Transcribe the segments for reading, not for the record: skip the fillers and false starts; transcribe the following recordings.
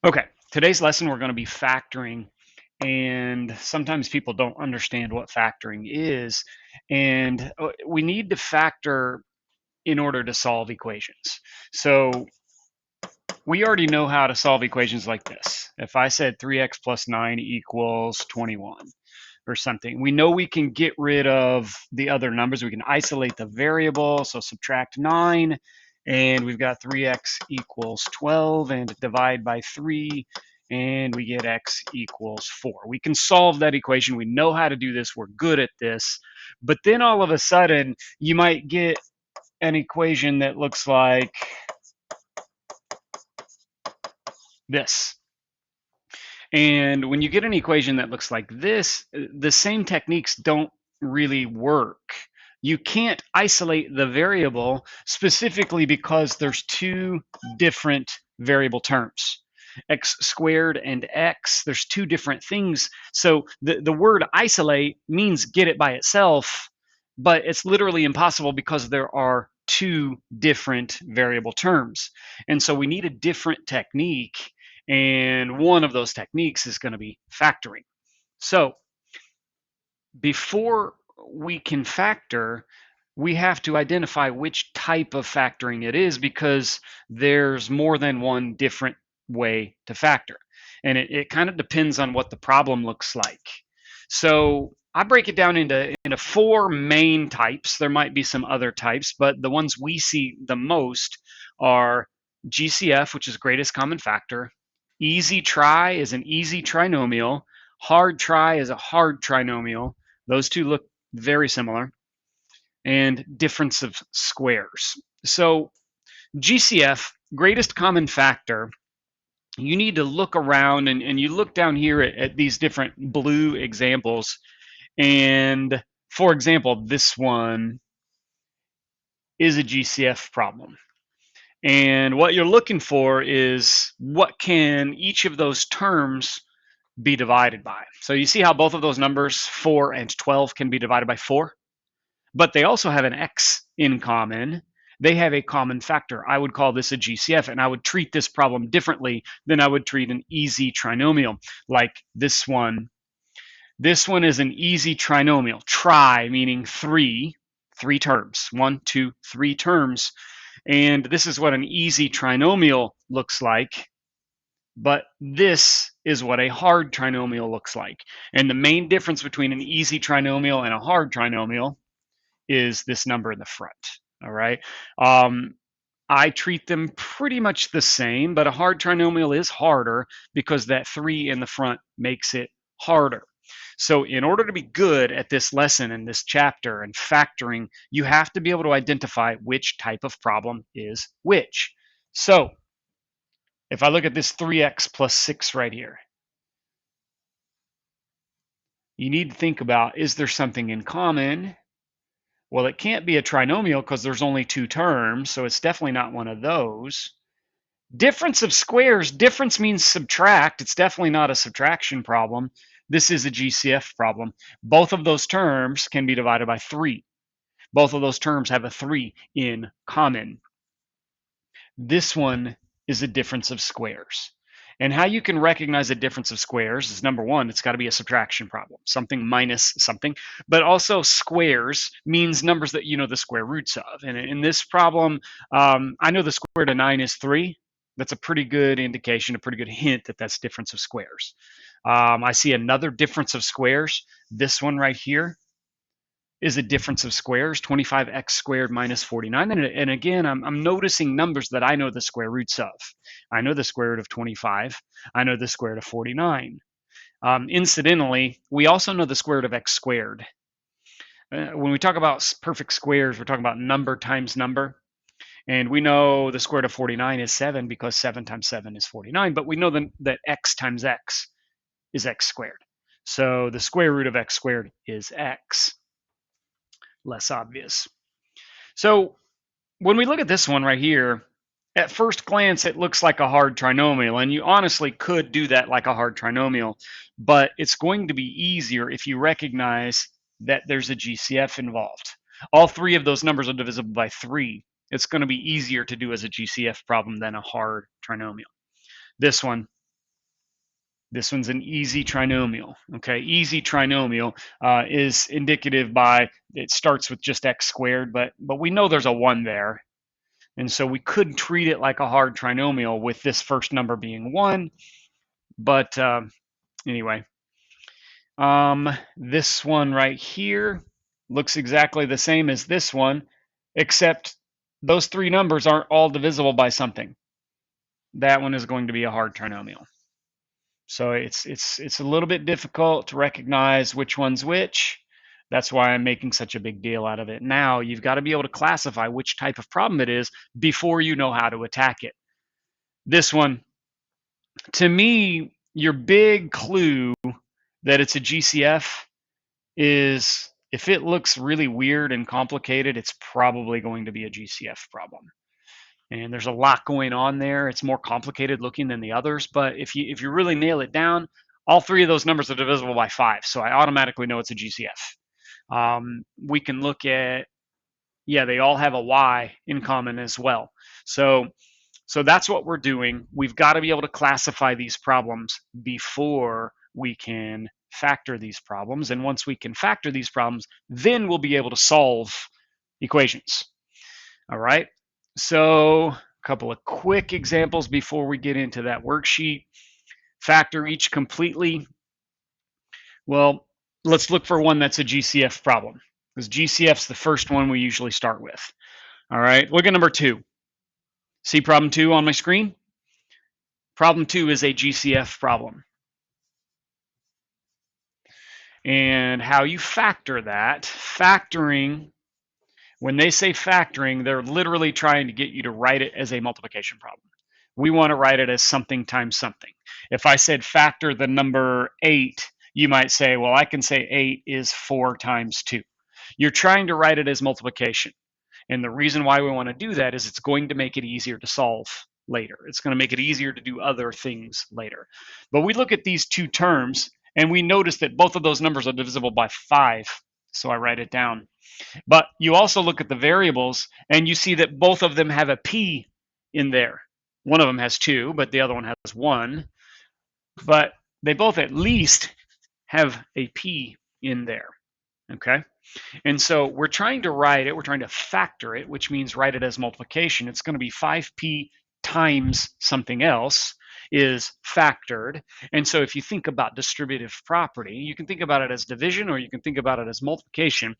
Okay, today's lesson we're going to be factoring, and sometimes people don't understand what factoring is, and we need to factor in order to solve equations. So we already know how to solve equations like this. If I said 3x plus 9 equals 21 or something, we know we can get rid of the other numbers. We can isolate the variable, so subtract 9, and we've got 3x equals 12, and divide by 3, and we get x equals 4. We can solve that equation. We know how to do this. We're good at this. But then all of a sudden, you might get an equation that looks like this. And when you get an equation that looks like this, the same techniques don't really work. You can't isolate the variable specifically because there's two different variable terms. X squared and x, there's two different things. So the word isolate means get it by itself, but it's literally impossible because there are two different variable terms. And so we need a different technique, and one of those techniques is going to be factoring. So before we can factor, we have to identify which type of factoring it is, because there's more than one different way to factor. And it kind of depends on what the problem looks like. So I break it down into four main types. There might be some other types, but the ones we see the most are GCF, which is greatest common factor. Easy try is an easy trinomial. Hard try is a hard trinomial. Those two look very similar. And difference of squares. So GCF, greatest common factor, you need to look around, and you look down here at these different blue examples. And for example, this one is a GCF problem. And what you're looking for is what can each of those terms be divided by. So you see how both of those numbers, 4 and 12, can be divided by 4? But they also have an x in common. They have a common factor. I would call this a GCF, and I would treat this problem differently than I would treat an easy trinomial like this one. This one is an easy trinomial. Tri meaning three terms. 1, 2, 3 terms. And this is what an easy trinomial looks like. But this is what a hard trinomial looks like. And the main difference between an easy trinomial and a hard trinomial is this number in the front. All right. I treat them pretty much the same, but a hard trinomial is harder because that 3 in the front makes it harder. So in order to be good at this lesson and this chapter and factoring, you have to be able to identify which type of problem is which. So if I look at this 3x plus 6 right here, you need to think about, is there something in common? Well, it can't be a trinomial because there's only 2 terms, so it's definitely not one of those. Difference of squares, difference means subtract. It's definitely not a subtraction problem. This is a GCF problem. Both of those terms can be divided by 3. Both of those terms have a 3 in common. This one is a difference of squares. And how you can recognize a difference of squares is, number one, it's got to be a subtraction problem, something minus something. But also squares means numbers that you know the square roots of. And in this problem, I know the square root of 9 is 3. That's a pretty good indication, a pretty good hint that that's difference of squares. I see another difference of squares. This one right here is a difference of squares, 25x squared minus 49. And again, I'm noticing numbers that I know the square roots of. I know the square root of 25. I know the square root of 49. Incidentally, we also know the square root of x squared. When we talk about perfect squares, we're talking about number times number. And we know the square root of 49 is 7 because 7 times 7 is 49. But we know that x times x is x squared. So the square root of x squared is x. Less obvious. So when we look at this one right here, at first glance, it looks like a hard trinomial, and you honestly could do that like a hard trinomial, but it's going to be easier if you recognize that there's a GCF involved. All 3 of those numbers are divisible by 3. It's going to be easier to do as a GCF problem than a hard trinomial. This one, This one's an easy trinomial. Okay, easy trinomial is indicative by, it starts with just x squared, but we know there's a 1 there. And so we could treat it like a hard trinomial with this first number being 1. But anyway, this one right here looks exactly the same as this one, except those 3 numbers aren't all divisible by something. That one is going to be a hard trinomial. So it's a little bit difficult to recognize which one's which. That's why I'm making such a big deal out of it. Now you've got to be able to classify which type of problem it is before you know how to attack it. This one, to me, your big clue that it's a GCF is if it looks really weird and complicated, it's probably going to be a GCF problem. And there's a lot going on there. It's more complicated looking than the others, but if you really nail it down, all 3 of those numbers are divisible by 5, so I automatically know it's a GCF. We can look at, yeah, they all have a y in common as well. So that's what we're doing. We've got to be able to classify these problems before we can factor these problems. And once we can factor these problems, then we'll be able to solve equations. All right. So a couple of quick examples before we get into that worksheet. Factor each completely. Well, let's look for one that's a GCF problem, because GCF's the first one we usually start with. All right, look at number 2. See problem 2 on my screen? Problem 2 is a GCF problem. And how you factor that, factoring, when they say factoring, they're literally trying to get you to write it as a multiplication problem. We want to write it as something times something. If I said factor the number 8, you might say, well, I can say 8 is 4 times 2. You're trying to write it as multiplication. And the reason why we want to do that is it's going to make it easier to solve later. It's going to make it easier to do other things later. But we look at these 2 terms, and we notice that both of those numbers are divisible by 5. So I write it down. But you also look at the variables, and you see that both of them have a p in there. One of them has 2, but the other one has 1. But they both at least have a p in there. Okay? And so we're trying to write it, we're trying to factor it, which means write it as multiplication. It's going to be 5p times something else is factored. And so if you think about distributive property, you can think about it as division or you can think about it as multiplication.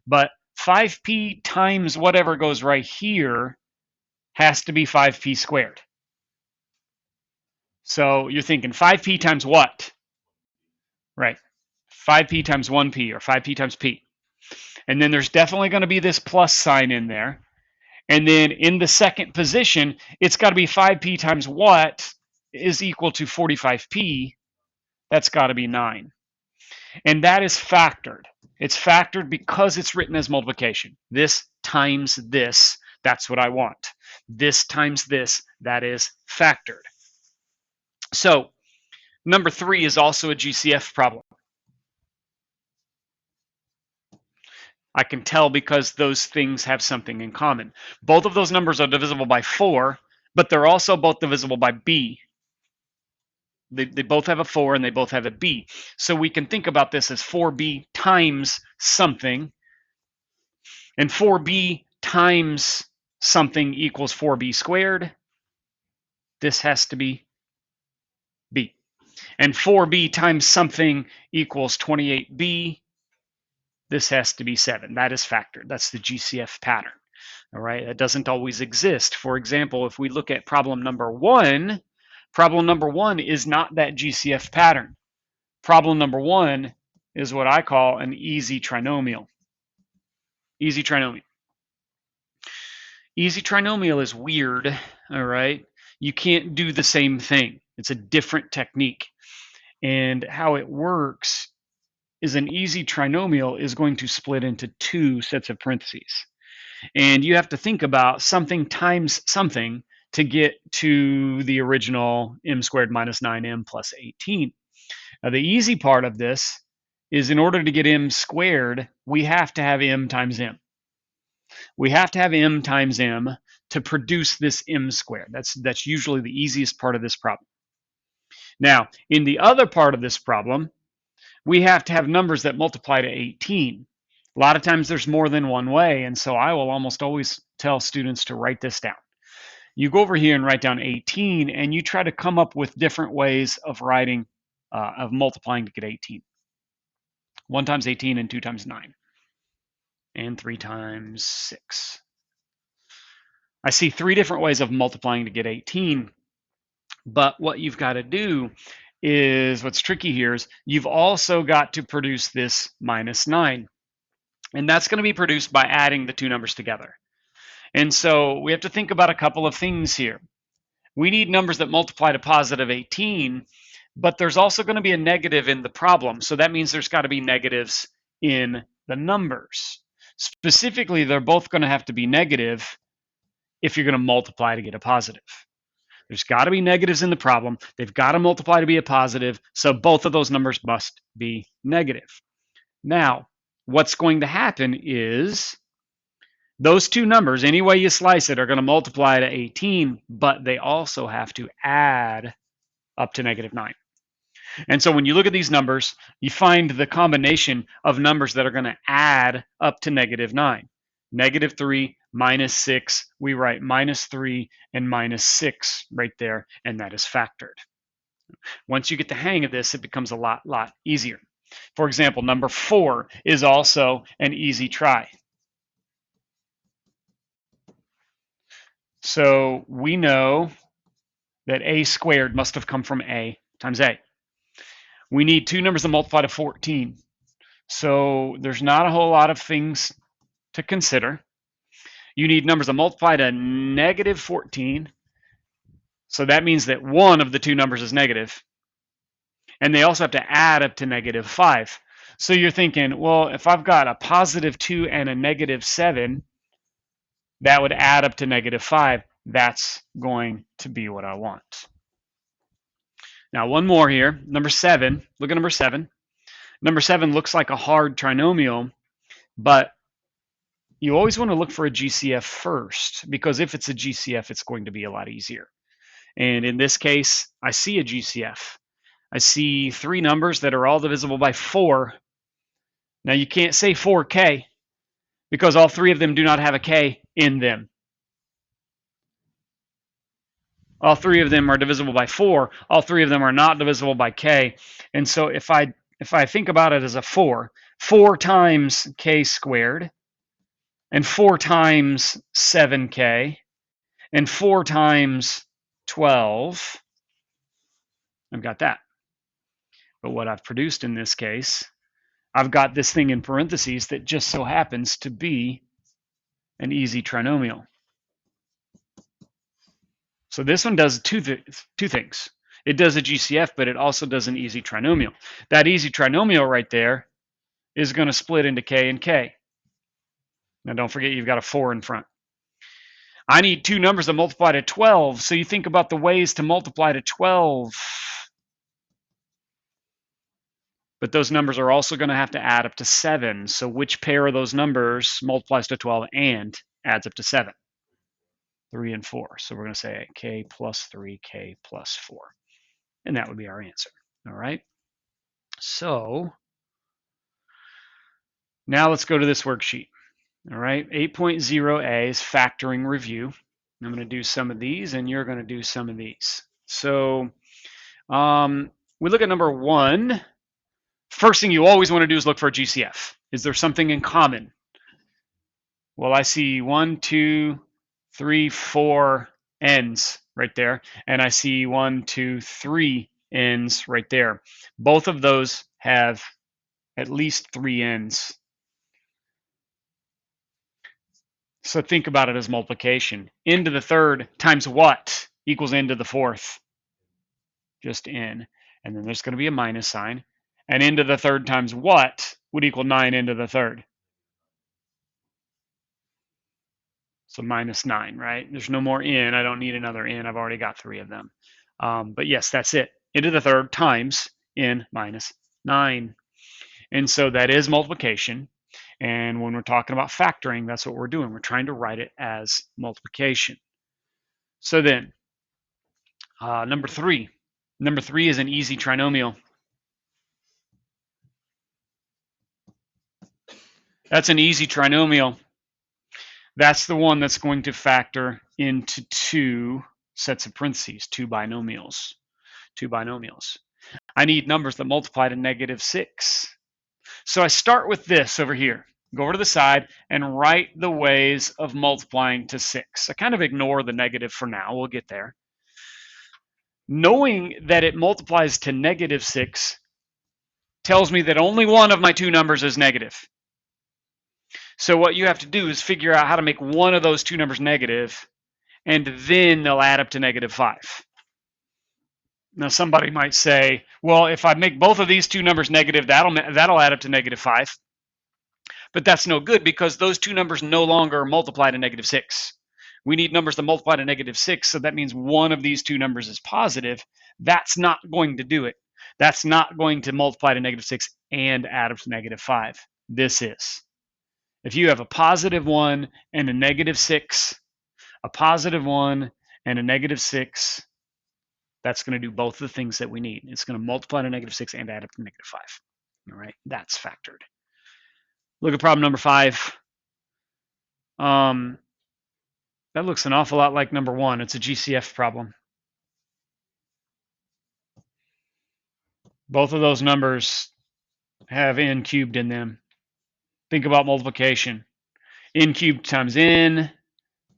But 5p times whatever goes right here has to be 5p squared. So you're thinking 5p times what? Right. 5p times 1p or 5p times p. And then there's definitely going to be this plus sign in there. And then in the second position, it's got to be 5p times what is equal to 45p. That's got to be 9. And that is factored. It's factored because it's written as multiplication. This times this, that's what I want. This times this, that is factored. So number 3 is also a GCF problem. I can tell because those things have something in common. Both of those numbers are divisible by 4, but they're also both divisible by b. They both have a 4 and they both have a b. So we can think about this as 4b times something. And 4b times something equals 4b squared. This has to be b. And 4b times something equals 28b. This has to be 7. That is factored. That's the GCF pattern. All right, that doesn't always exist. For example, if we look at problem number 1 is not that GCF pattern. Problem number 1 is what I call an easy trinomial. Easy trinomial. Easy trinomial is weird, all right? You can't do the same thing. It's a different technique. And how it works is an easy trinomial is going to split into 2 sets of parentheses. And you have to think about something times something to get to the original m squared minus 9m plus 18. Now, the easy part of this is in order to get m squared, we have to have m times m. We have to have m times m to produce this m squared. That's usually the easiest part of this problem. Now, in the other part of this problem, we have to have numbers that multiply to 18. A lot of times there's more than one way, and so I will almost always tell students to write this down. You go over here and write down 18, and you try to come up with different ways of writing, of multiplying to get 18. 1 times 18 and 2 times 9. And 3 times 6. I see 3 different ways of multiplying to get 18, but what you've got to do is, what's tricky here is you've also got to produce this minus 9. And that's going to be produced by adding the two numbers together. And so we have to think about a couple of things here. We need numbers that multiply to positive 18, but there's also going to be a negative in the problem. So that means there's got to be negatives in the numbers. Specifically, they're both going to have to be negative if you're going to multiply to get a positive. There's got to be negatives in the problem. They've got to multiply to be a positive. So both of those numbers must be negative. Now, what's going to happen is those two numbers, any way you slice it, are going to multiply to 18, but they also have to add up to negative 9. And so when you look at these numbers, you find the combination of numbers that are going to add up to negative 9. Negative 3, minus 6, we write minus 3 and minus 6 right there, and that is factored. Once you get the hang of this, it becomes a lot easier. For example, number 4 is also an easy try. So we know that a squared must have come from a times a. We need two numbers that multiply to 14. So there's not a whole lot of things to consider. You need numbers that multiply to negative 14. So that means that one of the two numbers is negative. And they also have to add up to negative 5. So you're thinking, well, if I've got a positive 2 and a negative 7, that would add up to negative 5. That's going to be what I want. Now, one more here. Number 7. Look at number 7. Number 7 looks like a hard trinomial, but you always want to look for a GCF first, because if it's a GCF, it's going to be a lot easier. And in this case, I see a GCF. I see 3 numbers that are all divisible by 4. Now, you can't say 4k, because all 3 of them do not have a k in them. All 3 of them are divisible by 4. All 3 of them are not divisible by k. And so if I think about it as a 4 times k squared, and 4 times 7k, and 4 times 12, I've got that. But what I've produced in this case, I've got this thing in parentheses that just so happens to be an easy trinomial. So this one does two things. It does a GCF, but it also does an easy trinomial. That easy trinomial right there is going to split into k and k. Now don't forget you've got a 4 in front. I need 2 numbers that multiply to 12, so you think about the ways to multiply to 12. But those numbers are also going to have to add up to 7. So which pair of those numbers multiplies to 12 and adds up to 7? 3 and 4. So we're going to say k plus 3, k plus 4. And that would be our answer. All right. So now let's go to this worksheet. All right. 8.0a is factoring review. I'm going to do some of these, and you're going to do some of these. So we look at number 1. First thing you always want to do is look for a GCF. Is there something in common? Well, I see 1, 2, 3, 4 ends right there, and I see 1, 2, 3 ends right there. Both of those have at least 3 ends. So think about it as multiplication. N to the 3rd times what equals n to the 4th? Just n. And then there's going to be a minus sign. And n to the 3rd times what would equal 9n to the 3rd? So minus 9, right? There's no more n. I don't need another n. I've already got 3 of them. But yes, that's it. N to the 3rd times n minus 9. And so that is multiplication. And when we're talking about factoring, that's what we're doing. We're trying to write it as multiplication. So then, number 3. Number 3 is an easy trinomial. That's an easy trinomial. That's the one that's going to factor into 2 sets of parentheses, 2 binomials. 2 binomials. I need numbers that multiply to -6. So I start with this over here. Go over to the side and write the ways of multiplying to 6. I kind of ignore the negative for now. We'll get there. Knowing that it multiplies to -6 tells me that only one of my 2 numbers is negative. So what you have to do is figure out how to make one of those 2 numbers negative, and then they'll add up to -5. Now somebody might say, well, if I make both of these 2 numbers negative, that'll add up to -5. But that's no good because those 2 numbers no longer multiply to -6. We need numbers that multiply to -6, so that means one of these 2 numbers is positive. That's not going to do it. That's not going to multiply to -6 and add up to -5. This is. If you have a +1 and a -6, a +1 and a -6, that's going to do both the things that we need. It's going to multiply to -6 and add up to -5. All right, that's factored. Look at problem number 5. That looks an awful lot like number 1. It's a GCF problem. Both of those numbers have n cubed in them. Think about multiplication. N cubed times n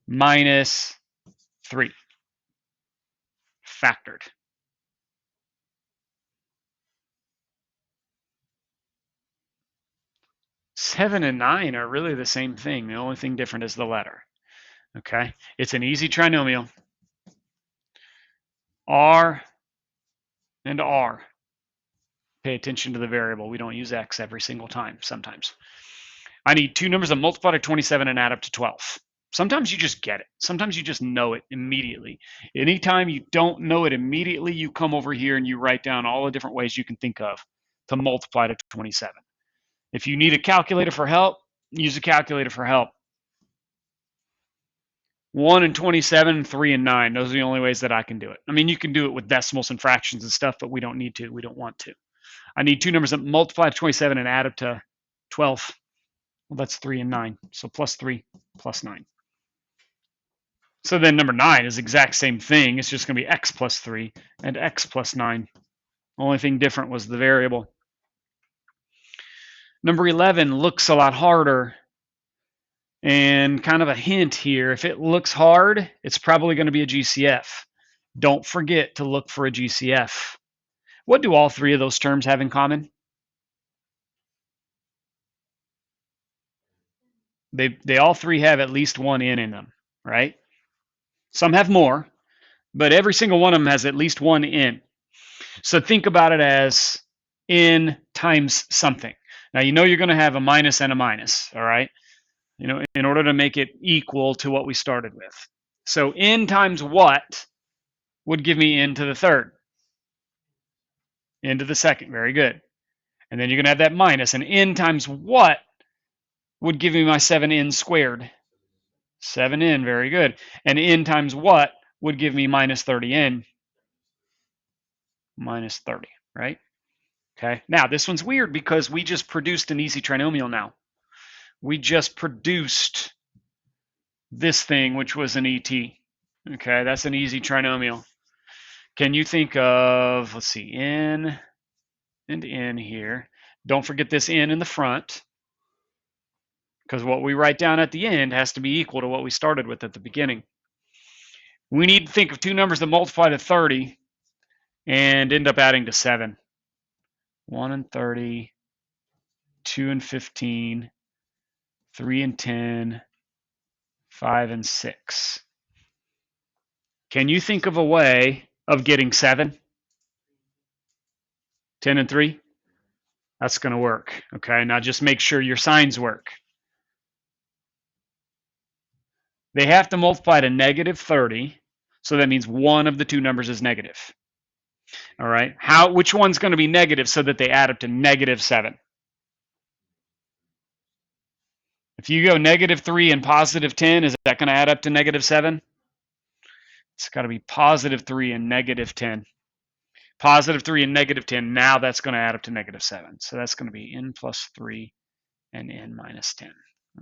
minus 3. Factored. Seven and 9 are really the same thing. The only thing different is the letter. Okay, it's an easy trinomial. R and R. Pay attention to the variable. We don't use X every single time, sometimes. I need 2 numbers that multiply to 27 and add up to 12. Sometimes you just get it. Sometimes you just know it immediately. Anytime you don't know it immediately, you come over here and you write down all the different ways you can think of to multiply to 27. If you need a calculator for help, use a calculator for help. 1 and 27, 3 and 9. Those are the only ways that I can do it. I mean, you can do it with decimals and fractions and stuff, but we don't need to. We don't want to. I need 2 numbers that multiply to 27 and add up to 12. Well, that's 3 and 9. So plus 3 plus 9. So then number 9 is the exact same thing. It's just going to be x plus 3 and x plus 9. Only thing different was the variable. Number 11 looks a lot harder. And kind of a hint here, if it looks hard, it's probably going to be a GCF. Don't forget to look for a GCF. What do all 3 of those terms have in common? They all 3 have at least one n in them, right? Some have more, but every single one of them has at least one n. So think about it as n times something. Now you know you're going to have a minus and a minus, all right? You know, in order to make it equal to what we started with. So n times what would give me n to the third? N to the second, very good. And then you're going to have that minus, and n times what would give me my 7n squared? 7n, very good. And n times what would give me minus 30n? Minus 30, right? Okay, now this one's weird because we just produced an easy trinomial now. We just produced this thing, which was an ET. Okay, that's an easy trinomial. Can you think of, let's see, n and n here. Don't forget this n in the front, because what we write down at the end has to be equal to what we started with at the beginning. We need to think of 2 numbers that multiply to 30 and end up adding to 7. 1 and 30, 2 and 15, 3 and 10, 5 and 6. Can you think of a way of getting 7? 10 and 3? That's going to work. Okay, now just make sure your signs work. They have to multiply to negative 30, so that means one of the 2 numbers is negative. All right, which one's going to be negative so that they add up to negative 7? If you go negative 3 and positive 10, is that going to add up to negative 7? It's got to be positive 3 and negative 10. Positive 3 and negative 10. Now that's going to add up to negative 7. So that's going to be n plus 3 and n minus 10.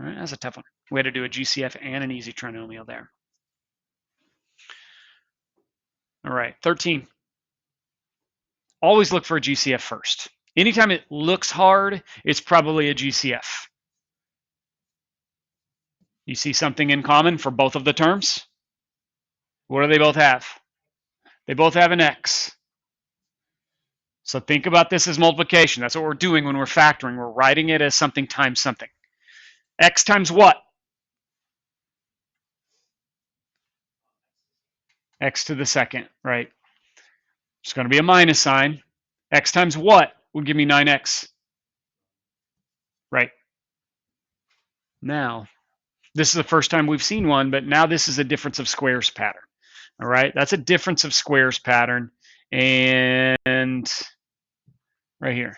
All right, that's a tough one. We had to do a GCF and an easy trinomial there. All right, 13. Always look for a GCF first. Anytime it looks hard, it's probably a GCF. You see something in common for both of the terms? What do they both have? They both have an x. So think about this as multiplication. That's what we're doing when we're factoring. We're writing it as something times something. X times what? X to the second, right? It's going to be a minus sign. X times what will give me 9x? Right. Now, this is the first time we've seen one, but now this is a difference of squares pattern. All right, that's a difference of squares pattern. And right here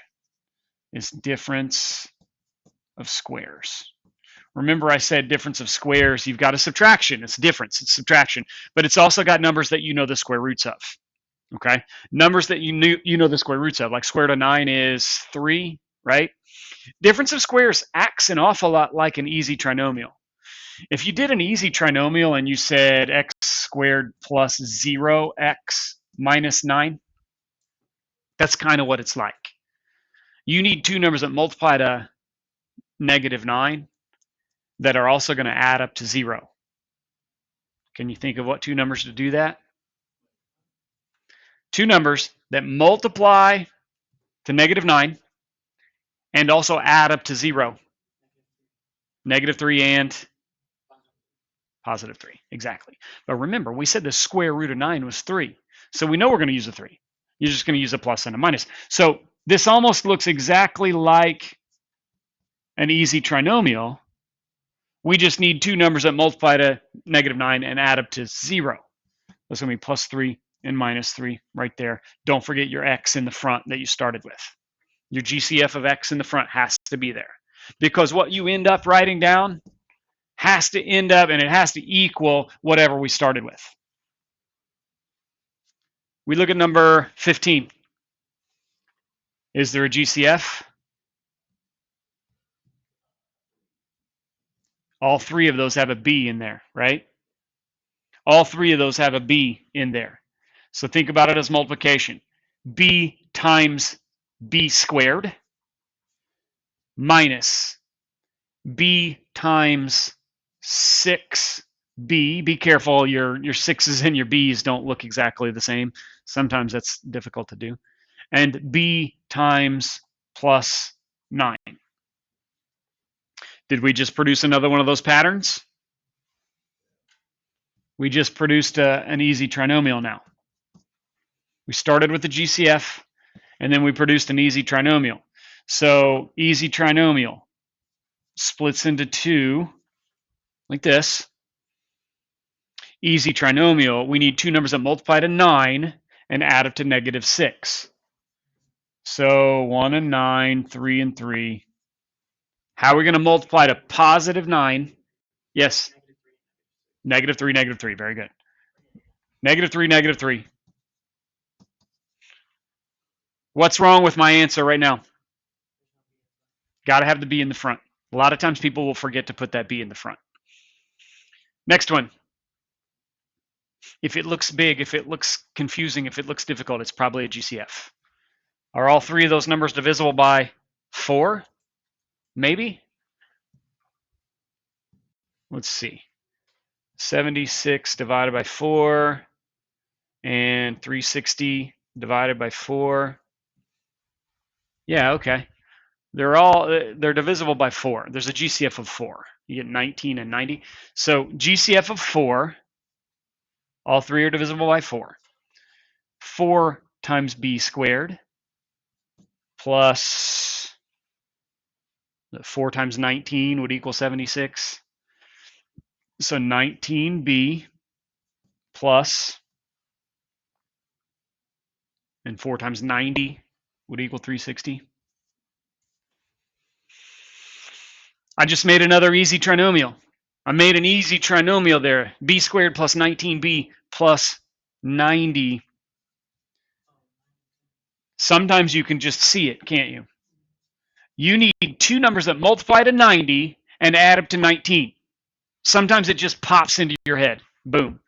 is difference of squares. Remember I said difference of squares, you've got a subtraction. It's difference, it's subtraction. But it's also got numbers that you know the square roots of. Okay, numbers that you know the square roots of, like square root of 9 is 3, right? Difference of squares acts an awful lot like an easy trinomial. If you did an easy trinomial and you said x squared plus 0x minus 9, that's kind of what it's like. You need two numbers that multiply to negative 9 that are also going to add up to 0. Can you think of what two numbers to do that? Two numbers that multiply to negative 9 and also add up to 0. Negative 3 and positive 3, exactly. But remember, we said the square root of 9 was 3. So we know we're going to use a 3. You're just going to use a plus and a minus. So this almost looks exactly like an easy trinomial. We just need two numbers that multiply to negative 9 and add up to 0. That's going to be plus 3 and minus 3 right there. Don't forget your x in the front that you started with. Your GCF of x in the front has to be there. Because what you end up writing down has to end up, and it has to equal whatever we started with. We look at number 15. Is there a GCF? All three of those have a b in there, right? All three of those have a b in there. So think about it as multiplication. B times b squared minus b times 6b. Be careful, your sixes and your b's don't look exactly the same. Sometimes that's difficult to do. And b times plus 9. Did we just produce another one of those patterns? We just produced an easy trinomial now. We started with the GCF, and then we produced an easy trinomial. So easy trinomial splits into two, like this. Easy trinomial, we need two numbers that multiply to 9 and add up to negative 6. So 1 and 9, 3 and 3. How are we going to multiply to positive 9? Yes. Negative 3, negative 3. Very good. Negative 3, negative 3. What's wrong with my answer right now? Got to have the b in the front. A lot of times people will forget to put that b in the front. Next one. If it looks big, if it looks confusing, if it looks difficult, it's probably a GCF. Are all three of those numbers divisible by 4? Maybe? Let's see. 76 divided by 4 and 360 divided by 4. Yeah, okay. They're divisible by 4. There's a GCF of 4. You get 19 and 90. So GCF of 4, all three are divisible by 4. 4 times b squared plus 4 times 19 would equal 76. So 19b plus, and 4 times 90 would equal 360. I just made another easy trinomial. I made an easy trinomial there. B squared plus 19b plus 90 Sometimes you can just see it, can't you? You need two numbers that multiply to 90 and add up to 19. Sometimes it just pops into your head. Boom.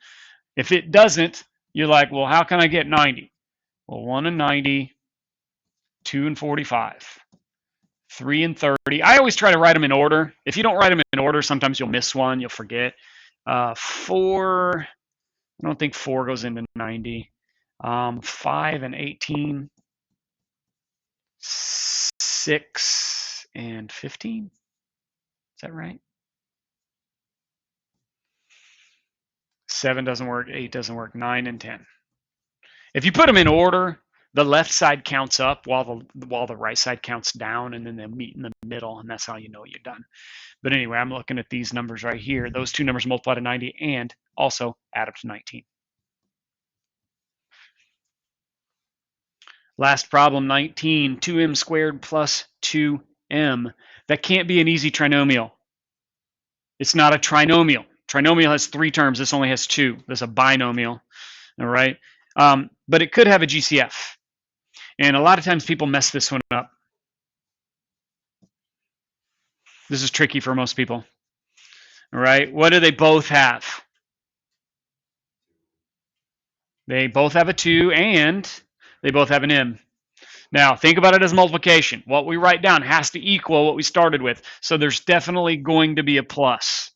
If it doesn't, you're like, well, how can I get 90? Well, 1 and 90, 2 and 45, 3 and 30. I always try to write them in order. If you don't write them in order, sometimes you'll miss one, you'll forget. 4, I don't think 4 goes into 90. 5 and 18, 6 and 15. Is that right? 7 doesn't work, 8 doesn't work, 9 and 10. If you put them in order, the left side counts up while the right side counts down, and then they meet in the middle, and that's how you know you're done. But anyway, I'm looking at these numbers right here. Those two numbers multiply to 90 and also add up to 19. Last problem, 19, 2m squared plus 2m. That can't be an easy trinomial. It's not a trinomial. Trinomial has 3 terms. This only has 2. This is a binomial, all right? But it could have a GCF. And a lot of times people mess this one up. This is tricky for most people, all right? What do they both have? They both have a 2 and they both have an m. Now, think about it as multiplication. What we write down has to equal what we started with. So there's definitely going to be a plus.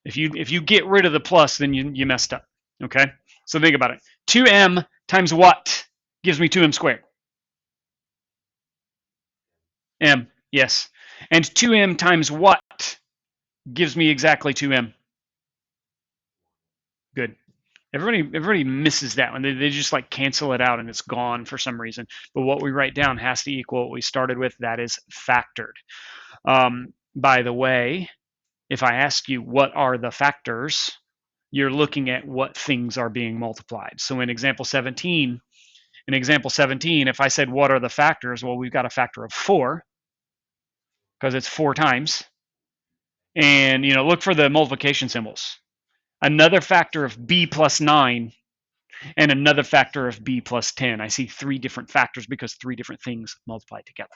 If you get rid of the plus, then you messed up, okay? So think about it. 2m times what gives me 2m squared? M, yes. And 2m times what gives me exactly 2m? Good. Everybody misses that one. They just like cancel it out and it's gone for some reason. But what we write down has to equal what we started with. That is factored. By the way, if I ask you what are the factors, you're looking at what things are being multiplied. So in example 17, if I said what are the factors, well, we've got a factor of 4 because it's 4 times. And look for the multiplication symbols. Another factor of b plus 9 and another factor of b plus 10. I see 3 different factors because 3 different things multiplied together.